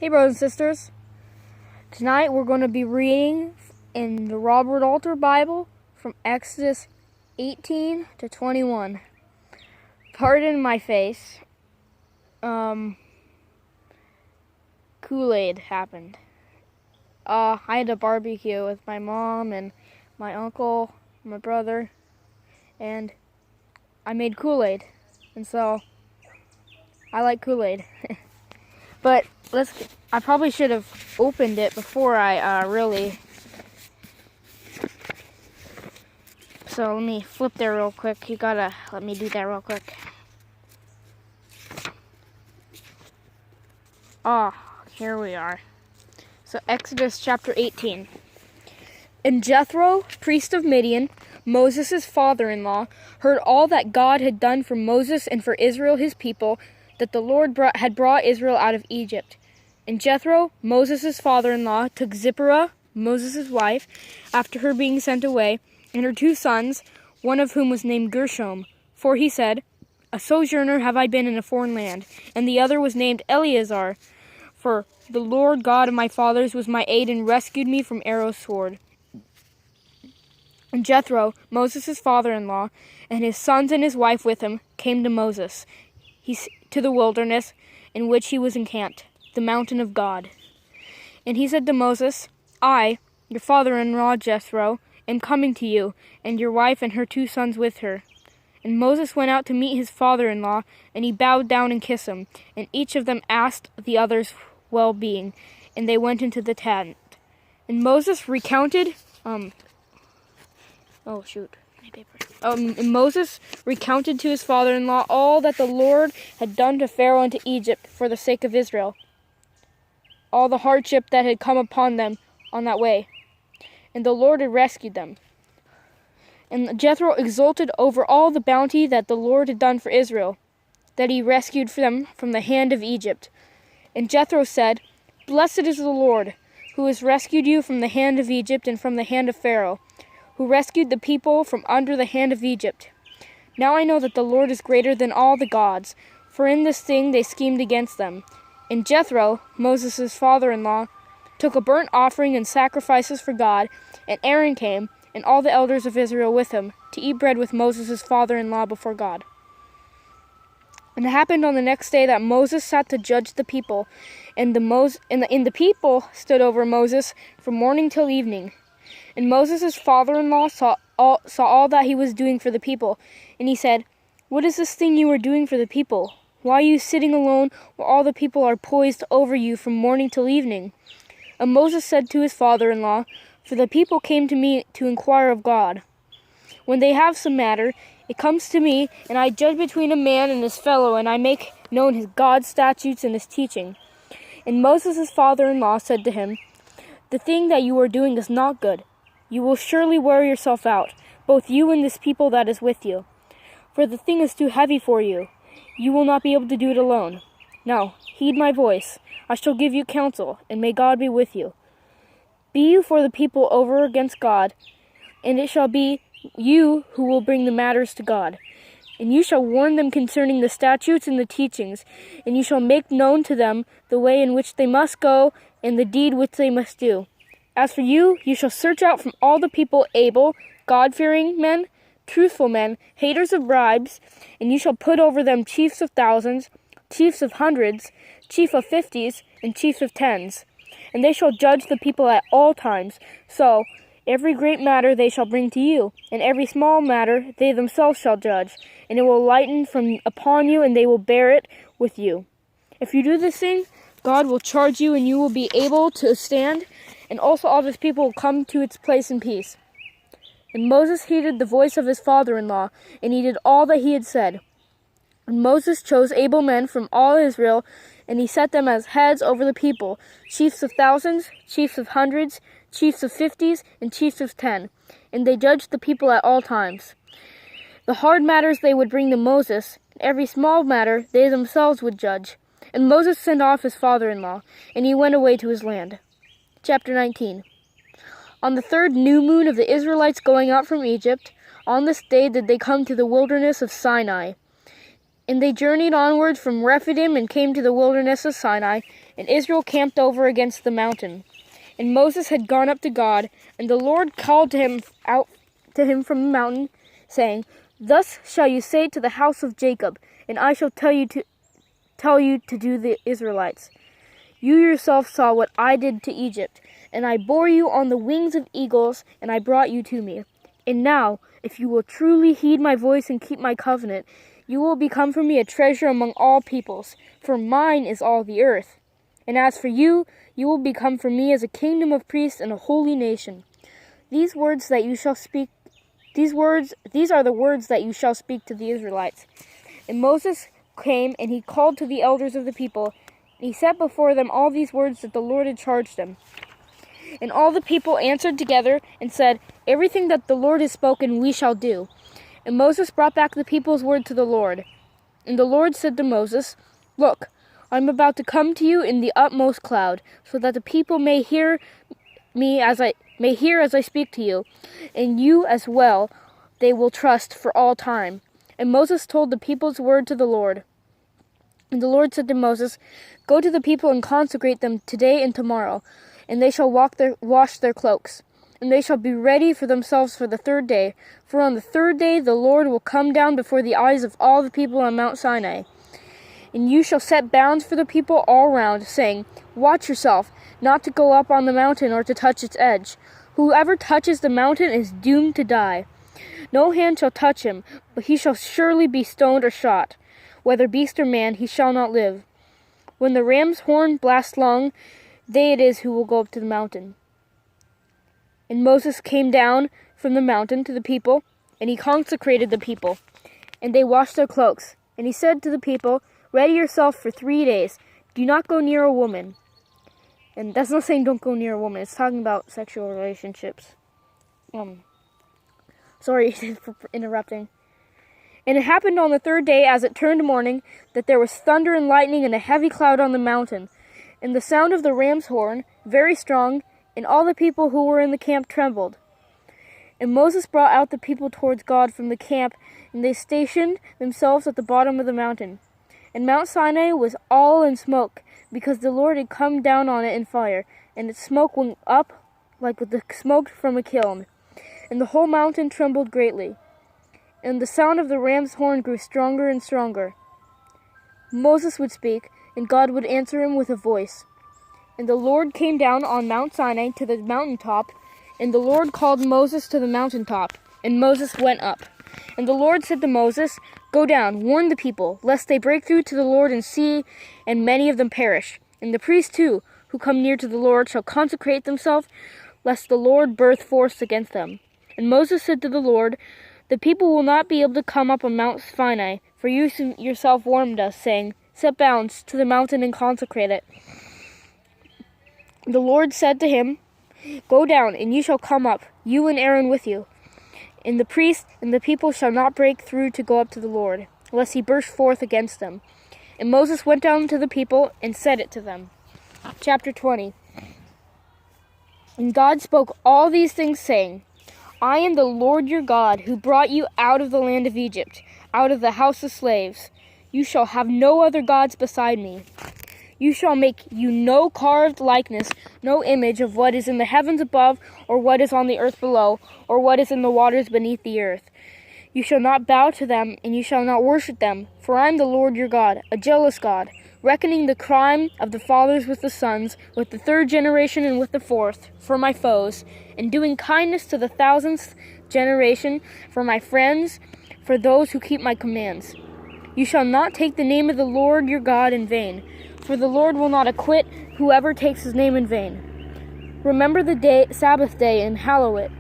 Hey brothers and sisters, tonight we're going to be reading in the Robert Alter Bible from Exodus 18 to 21. Pardon my face. Kool-Aid happened. I had a barbecue with my mom and my uncle, my brother, and I made Kool-Aid, and so I like Kool-Aid. But I probably should have opened it before I So let me flip there real quick. You gotta let me do that real quick. Here we are. So Exodus chapter 18. And Jethro, priest of Midian, Moses' father-in-law, heard all that God had done for Moses and for Israel his people, that the Lord had brought Israel out of Egypt. And Jethro, Moses' father-in-law, took Zipporah, Moses' wife, after her being sent away, and her 2 sons, one of whom was named Gershom. For he said, A sojourner have I been in a foreign land. And the other was named Eleazar, for the Lord God of my fathers was my aid and rescued me from Aaron's sword. And Jethro, Moses' father-in-law, and his sons and his wife with him, came to Moses, to the wilderness in which he was encamped, the mountain of God. And he said to Moses, I, your father-in-law Jethro, am coming to you, and your wife and her 2 sons with her. And Moses went out to meet his father-in-law, and he bowed down and kissed him, and each of them asked the other's well-being, and they went into the tent. And Moses recounted, Moses recounted to his father-in-law all that the Lord had done to Pharaoh and to Egypt for the sake of Israel, all the hardship that had come upon them on that way, and the Lord had rescued them. And Jethro exulted over all the bounty that the Lord had done for Israel, that he rescued them from the hand of Egypt. And Jethro said, Blessed is the Lord, who has rescued you from the hand of Egypt and from the hand of Pharaoh, who rescued the people from under the hand of Egypt. Now I know that the Lord is greater than all the gods, for in this thing they schemed against them. And Jethro, Moses' father-in-law, took a burnt offering and sacrifices for God, and Aaron came, and all the elders of Israel with him, to eat bread with Moses' father-in-law before God. And it happened on the next day that Moses sat to judge the people, and the people stood over Moses from morning till evening. And Moses' father-in-law saw all that he was doing for the people, and he said, What is this thing you are doing for the people? Why are you sitting alone while all the people are poised over you from morning till evening? And Moses said to his father-in-law, For the people came to me to inquire of God. When they have some matter, it comes to me, and I judge between a man and his fellow, and I make known his God's statutes and his teaching. And Moses' father-in-law said to him, The thing that you are doing is not good. You will surely wear yourself out, both you and this people that is with you. For the thing is too heavy for you. You will not be able to do it alone. Now, heed my voice. I shall give you counsel, and may God be with you. Be you for the people over against God, and it shall be you who will bring the matters to God. And you shall warn them concerning the statutes and the teachings, and you shall make known to them the way in which they must go, and the deed which they must do. As for you, you shall search out from all the people able, God-fearing men, truthful men, haters of bribes, and you shall put over them chiefs of thousands, chiefs of hundreds, chief of 50s, and chiefs of 10s. And they shall judge the people at all times. So, every great matter they shall bring to you, and every small matter they themselves shall judge, and it will lighten from upon you, and they will bear it with you. If you do this thing, God will charge you, and you will be able to stand, and also all this people will come to its place in peace. And Moses heeded the voice of his father-in-law, and he did all that he had said. And Moses chose able men from all Israel, and he set them as heads over the people, chiefs of thousands, chiefs of hundreds, chiefs of 50s, and chiefs of 10. And they judged the people at all times. The hard matters they would bring to Moses, and every small matter they themselves would judge. And Moses sent off his father-in-law, and he went away to his land. Chapter 19. On the 3rd new moon of the Israelites going out from Egypt, on this day did they come to the wilderness of Sinai. And they journeyed onward from Rephidim and came to the wilderness of Sinai, and Israel camped over against the mountain. And Moses had gone up to God, and the Lord called to him out to him from the mountain, saying, Thus shall you say to the house of Jacob, and I shall tell you to do the Israelites. You yourself saw what I did to Egypt, and I bore you on the wings of eagles, and I brought you to me. And now, if you will truly heed my voice and keep my covenant, you will become for me a treasure among all peoples, for mine is all the earth. And as for you, you will become for me as a kingdom of priests and a holy nation. These are the words that you shall speak to the Israelites. And Moses came, and he called to the elders of the people, and he set before them all these words that the Lord had charged them. And all the people answered together and said, Everything that the Lord has spoken we shall do. And Moses brought back the people's word to the Lord. And the Lord said to Moses, Look, I am about to come to you in the utmost cloud, so that the people may hear as I speak to you, and you as well they will trust for all time. And Moses told the people's word to the Lord. And the Lord said to Moses, Go to the people and consecrate them today and tomorrow, and they shall wash their cloaks. And they shall be ready for themselves for the third day. For on the third day the Lord will come down before the eyes of all the people on Mount Sinai. And you shall set bounds for the people all round, saying, Watch yourself, not to go up on the mountain or to touch its edge. Whoever touches the mountain is doomed to die. No hand shall touch him, but he shall surely be stoned or shot. Whether beast or man, he shall not live. When the ram's horn blasts long, they it is who will go up to the mountain. And Moses came down from the mountain to the people, and he consecrated the people. And they washed their cloaks. And he said to the people, Ready yourself for 3 days. Do not go near a woman. And that's not saying don't go near a woman. It's talking about sexual relationships. Sorry for interrupting. And it happened on the third day, as it turned morning, that there was thunder and lightning and a heavy cloud on the mountain, and the sound of the ram's horn, very strong, and all the people who were in the camp trembled. And Moses brought out the people towards God from the camp, and they stationed themselves at the bottom of the mountain. And Mount Sinai was all in smoke, because the Lord had come down on it in fire, and its smoke went up like with the smoke from a kiln. And the whole mountain trembled greatly. And the sound of the ram's horn grew stronger and stronger. Moses would speak, and God would answer him with a voice. And the Lord came down on Mount Sinai to the mountaintop, and the Lord called Moses to the mountaintop, and Moses went up. And the Lord said to Moses, Go down, warn the people, lest they break through to the Lord and see, and many of them perish. And the priests too, who come near to the Lord, shall consecrate themselves, lest the Lord birth force against them. And Moses said to the Lord, The people will not be able to come up on Mount Sinai, for you yourself warned us, saying, Set bounds to the mountain and consecrate it. The Lord said to him, Go down, and you shall come up, you and Aaron with you. And the priests and the people shall not break through to go up to the Lord, lest he burst forth against them. And Moses went down to the people and said it to them. Chapter 20. And God spoke all these things, saying, I am the Lord your God, who brought you out of the land of Egypt, out of the house of slaves. You shall have no other gods beside me. You shall make you no carved likeness, no image of what is in the heavens above, or what is on the earth below, or what is in the waters beneath the earth. You shall not bow to them, and you shall not worship them, for I am the Lord your God, a jealous God, reckoning the crime of the fathers with the sons, with the third generation and with the fourth, for my foes, and doing kindness to the 1,000th generation, for my friends, for those who keep my commands. You shall not take the name of the Lord your God in vain, for the Lord will not acquit whoever takes his name in vain. Remember the Sabbath day, and hallow it.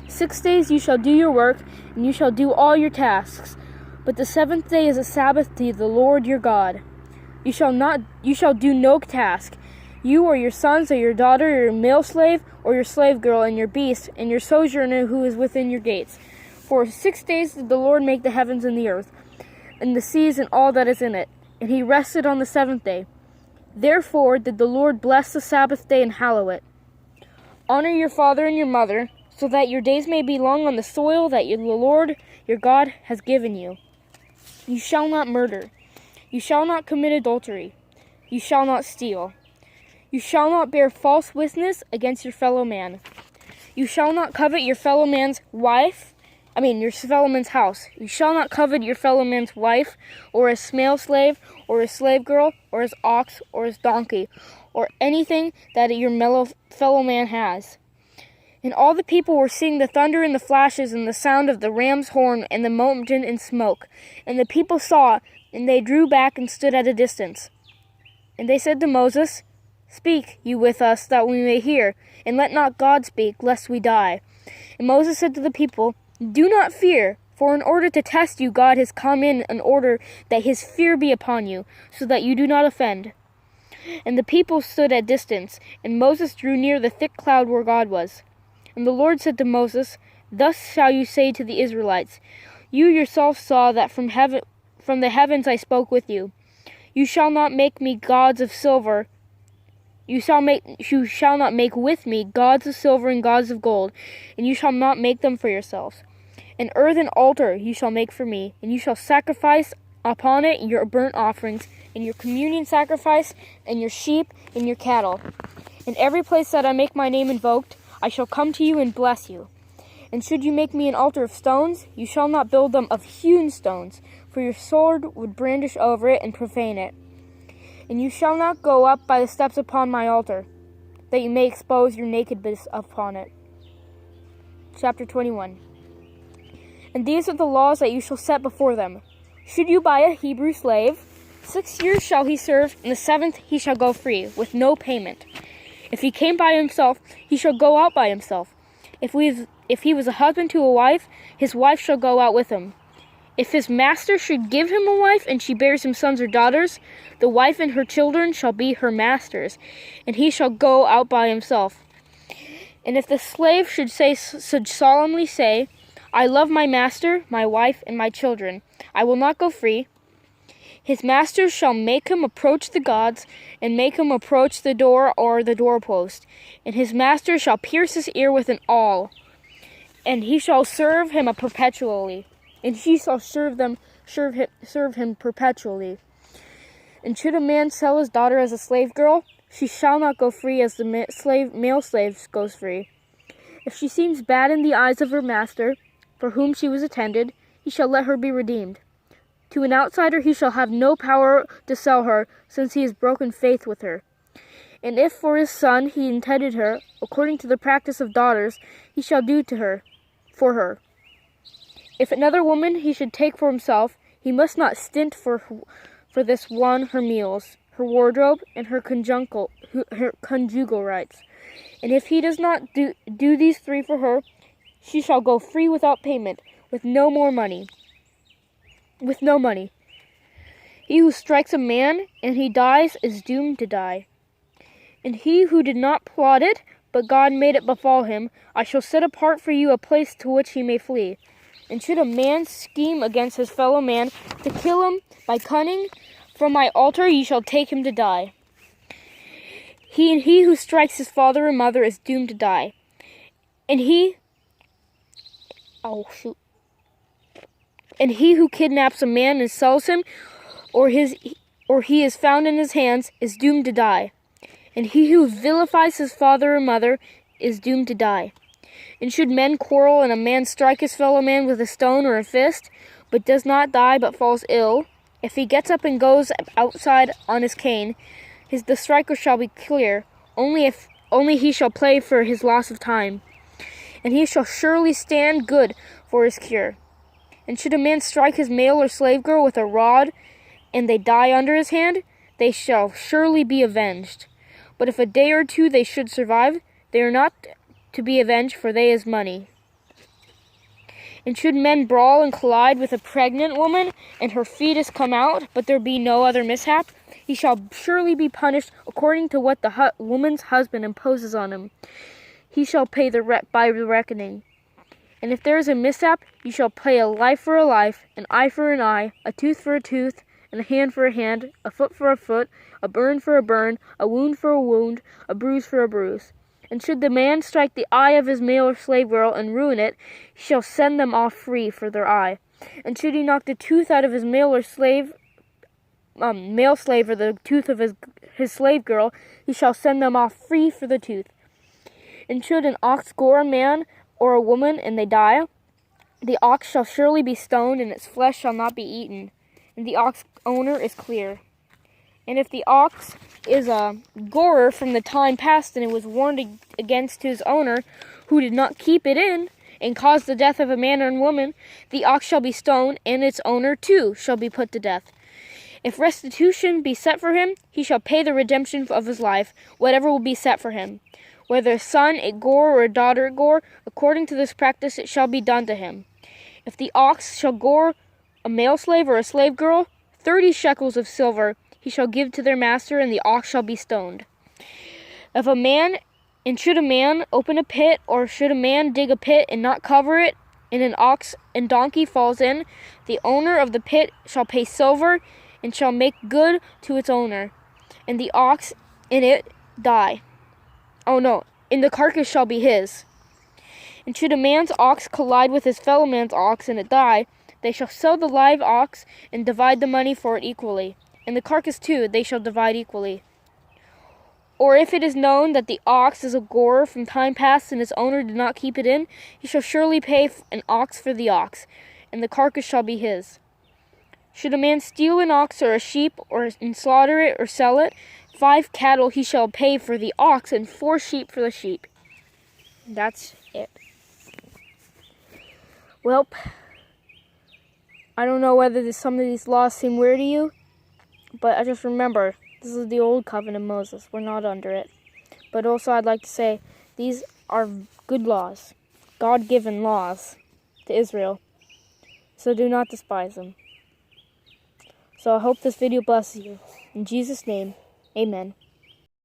6 days you shall do your work, and you shall do all your tasks. But the 7th day is a Sabbath to the Lord your God. You shall do no task, you or your sons or your daughter or your male slave or your slave girl and your beast and your sojourner who is within your gates. For 6 days did the Lord make the heavens and the earth, and the seas and all that is in it, and he rested on the 7th day. Therefore did the Lord bless the Sabbath day and hallow it. Honor your father and your mother, so that your days may be long on the soil that the Lord your God has given you. You shall not murder. You shall not commit adultery. You shall not steal. You shall not bear false witness against your fellow man. You shall not covet your fellow man's your fellow man's house. You shall not covet your fellow man's wife, or his male slave, or his slave girl, or his ox, or his donkey, or anything that your fellow man has. And all the people were seeing the thunder and the flashes and the sound of the ram's horn and the mountain and smoke. And the people saw it, and they drew back and stood at a distance. And they said to Moses, "Speak you with us, that we may hear, and let not God speak, lest we die." And Moses said to the people, "Do not fear, for in order to test you, God has come in order that his fear be upon you, so that you do not offend." And the people stood at distance, and Moses drew near the thick cloud where God was. And the Lord said to Moses, "Thus shall you say to the Israelites, You yourself saw that from the heavens I spoke with you. You shall not make me gods of silver. You shall not make with me gods of silver and gods of gold, and you shall not make them for yourselves. An earthen altar you shall make for me, and you shall sacrifice upon it your burnt offerings, and your communion sacrifice, and your sheep, and your cattle. In every place that I make my name invoked, I shall come to you and bless you. And should you make me an altar of stones, you shall not build them of hewn stones, for your sword would brandish over it and profane it. And you shall not go up by the steps upon my altar, that you may expose your nakedness upon it." Chapter 21. And these are the laws that you shall set before them. Should you buy a Hebrew slave, 6 years shall he serve, and the 7th he shall go free, with no payment. If he came by himself, he shall go out by himself. If he was a husband to a wife, his wife shall go out with him. If his master should give him a wife, and she bears him sons or daughters, the wife and her children shall be her master's, and he shall go out by himself. And if the slave should solemnly say, "I love my master, my wife, and my children, I will not go free," his master shall make him approach the gods, and make him approach the door or the doorpost, and his master shall pierce his ear with an awl, and he shall serve him perpetually, and he shall serve him perpetually. And should a man sell his daughter as a slave girl, she shall not go free as the male slave goes free. If she seems bad in the eyes of her master, for whom she was attended, he shall let her be redeemed. To an outsider he shall have no power to sell her, since he has broken faith with her. And if for his son he intended her, according to the practice of daughters, he shall do for her. If another woman he should take for himself, he must not stint for this one her meals, her wardrobe, and her conjugal rights. And if he does not do these 3 for her, she shall go free without payment, with no money. He who strikes a man and he dies is doomed to die. And he who did not plot it, but God made it befall him, I shall set apart for you a place to which he may flee. And should a man scheme against his fellow man to kill him by cunning, from my altar ye shall take him to die. He who strikes his father or mother is doomed to die. And he who kidnaps a man and sells him, or he is found in his hands, is doomed to die. And he who vilifies his father or mother is doomed to die. And should men quarrel, and a man strike his fellow man with a stone or a fist, but does not die but falls ill, if he gets up and goes outside on his cane, the striker shall be clear, only he shall pay for his loss of time, and he shall surely stand good for his cure. And should a man strike his male or slave girl with a rod, and they die under his hand, they shall surely be avenged. But if a day or 2 they should survive, they are not to be avenged, for they is money. And should men brawl and collide with a pregnant woman, and her fetus come out, but there be no other mishap, he shall surely be punished according to what the woman's husband imposes on him. He shall pay by the reckoning. And if there is a mishap, you shall pay a life for a life, an eye for an eye, a tooth for a tooth, and a hand for a hand, a foot for a foot, a burn for a burn, a wound for a wound, a bruise for a bruise. And should the man strike the eye of his male or slave girl and ruin it, he shall send them off free for their eye. And should he knock the tooth out of his male slave or the tooth of his slave girl, he shall send them off free for the tooth. And should an ox gore a man or a woman, and they die, the ox shall surely be stoned, and its flesh shall not be eaten, and the ox owner is clear. And if the ox is a gorer from the time past, and it was warned against his owner, who did not keep it in, and caused the death of a man and woman, the ox shall be stoned, and its owner too shall be put to death. If restitution be set for him, he shall pay the redemption of his life, whatever will be set for him. Whether a son it gore or a daughter it gore, according to this practice it shall be done to him. If the ox shall gore a male slave or a slave girl, 30 shekels of silver he shall give to their master, and the ox shall be stoned. If a man, and should a man open a pit, or should a man dig a pit and not cover it, and an ox and donkey falls in, the owner of the pit shall pay silver, and shall make good to its owner, and the ox in it die. And the carcass shall be his. And should a man's ox collide with his fellow man's ox, and it die, they shall sell the live ox, and divide the money for it equally. And the carcass too they shall divide equally. Or if it is known that the ox is a gorer from time past, and its owner did not keep it in, he shall surely pay an ox for the ox, and the carcass shall be his. Should a man steal an ox or a sheep, and slaughter it or sell it, 5 cattle he shall pay for the ox, and 4 sheep for the sheep. That's it. Well, I don't know whether some of these laws seem weird to you, but I just remember, this is the old covenant of Moses. We're not under it. But also I'd like to say, these are good laws, God-given laws to Israel. So do not despise them. So I hope this video blesses you. In Jesus' name, amen.